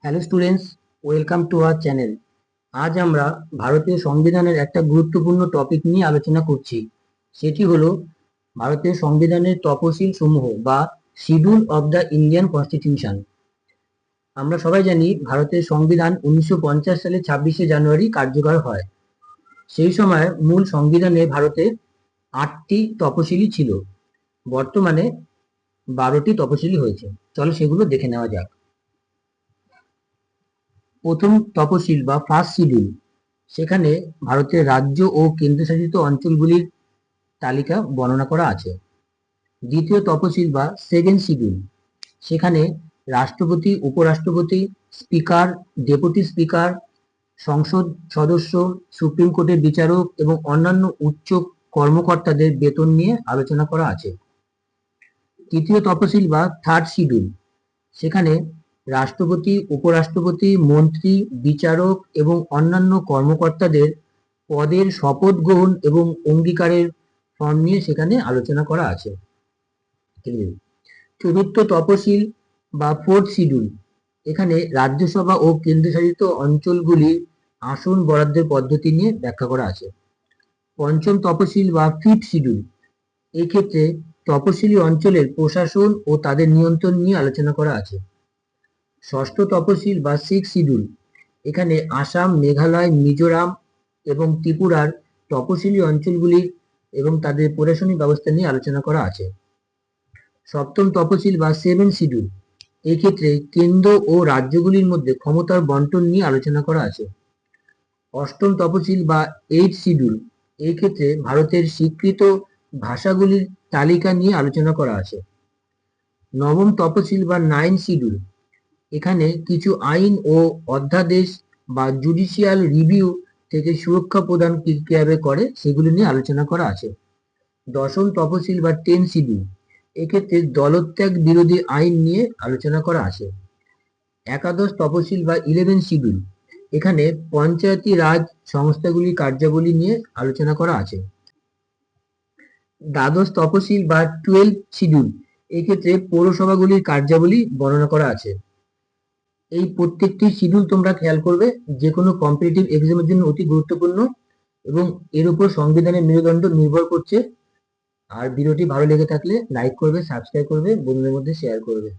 Hello students, welcome to our channel. আজ আমরা ভারতীয় সংবিধানের একটা গুরুত্বপূর্ণ টপিক নিয়ে আলোচনা করছি। সেটি হলো ভারতীয় সংবিধানের তফসিল সমূহ বা schedule of the Indian constitution. আমরা সবাই জানি ভারতের সংবিধান 1950 সালে 26শে জানুয়ারি কার্যকর হয়। সেই সময় মূল সংবিধানে ভারতে 8টি তফসিলি ছিল। বর্তমানে 12টি তফসিলি হয়েছে। চলো সেগুলো দেখে নেওয়া যাক। প্রথম তফসিল বা ফার্স্ট শিডিউল, সেখানে ভারতের রাজ্য ও কেন্দ্রশাসিত অঞ্চলগুলির তালিকা বর্ণনা করা আছে। দ্বিতীয় তফসিল বা সেকেন্ড শিডিউল, সেখানে রাষ্ট্রপতি, উপরাষ্ট্রপতি, স্পিকার, ডেপুটি স্পিকার, সংসদ সদস্য, সুপ্রিম কোর্টের বিচারক এবং অন্যান্য উচ্চ কর্মকর্তাদের বেতন নিয়ে আলোচনা করা আছে। তৃতীয় তফসিল বা থার্ড শিডিউল, সেখানে রাষ্ট্রপতি, উপরাষ্ট্রপতি, মন্ত্রী, বিচারক এবং অন্যান্য কর্মকর্তাদের পদের শপথ গ্রহণ এবং অঙ্গীকারের ফর্ম নিয়ে সেখানে আলোচনা করা আছে। চতুর্থ তফসিল বা ফোর্থ শিডিউল, এখানে রাজ্যসভা ও কেন্দ্রশাসিত অঞ্চলগুলির আসন বরাদ্দের পদ্ধতি নিয়ে ব্যাখ্যা করা আছে। পঞ্চম তফসিল বা ফিফথ শিডিউল, এই ক্ষেত্রে তপশিলি অঞ্চলের প্রশাসন ও তাদের নিয়ন্ত্রণ নিয়ে আলোচনা করা আছে। ষষ্ঠ তফসিল বা সিক্স শিডিউল, এখানে আসাম, মেঘালয়, মিজোরাম এবং ত্রিপুরার তপশিলি অঞ্চলগুলি এবং তাদের প্রশাসনিক ব্যবস্থা নিয়ে আলোচনা করা আছে। সপ্তম তফসিল বা সেভেন শিডিউল, এই ক্ষেত্রে কেন্দ্র ও রাজ্যগুলির মধ্যে ক্ষমতার বন্টন নিয়ে আলোচনা করা আছে। অষ্টম তফসিল বা এইট শিডিউল, এই ক্ষেত্রে ভারতের স্বীকৃত ভাষাগুলির তালিকা নিয়ে আলোচনা করা আছে। নবম তফসিল বা নাইন শিডিউল, এখানে কিছু আইন ও অধ্যাদেশ বা জুডিশিয়াল রিভিউ থেকে সুরক্ষা প্রদান কিভাবে করে সেগুলি নিয়ে আলোচনা করা আছে। দশম তফসিল বা টেন শিডিউল, এক্ষেত্রে দলত্যাগ বিরোধী আইন নিয়ে আলোচনা করা আছে। একাদশ তফসিল বা 11 শিডিউল, এখানে পঞ্চায়েতি রাজ সংস্থাগুলির কার্যাবলী নিয়ে আলোচনা করা আছে। দ্বাদশ তফসিল বা 12 শিডিউল, এক্ষেত্রে পৌরসভাগুলির কার্যাবলী বর্ণনা করা আছে। এই প্রত্যেকটি শিডিউল তোমরা খেয়াল করবে, যে কোনো কম্পিটিটিভ এক্সামের জন্য অতি গুরুত্বপূর্ণ এবং এর উপর সংবিধানের মেরুদণ্ড নির্ভর করছে। আর ভিডিওটি ভালো লেগে থাকলে লাইক করবে, সাবস্ক্রাইব করবে, বন্ধুদের মধ্যে শেয়ার করবে।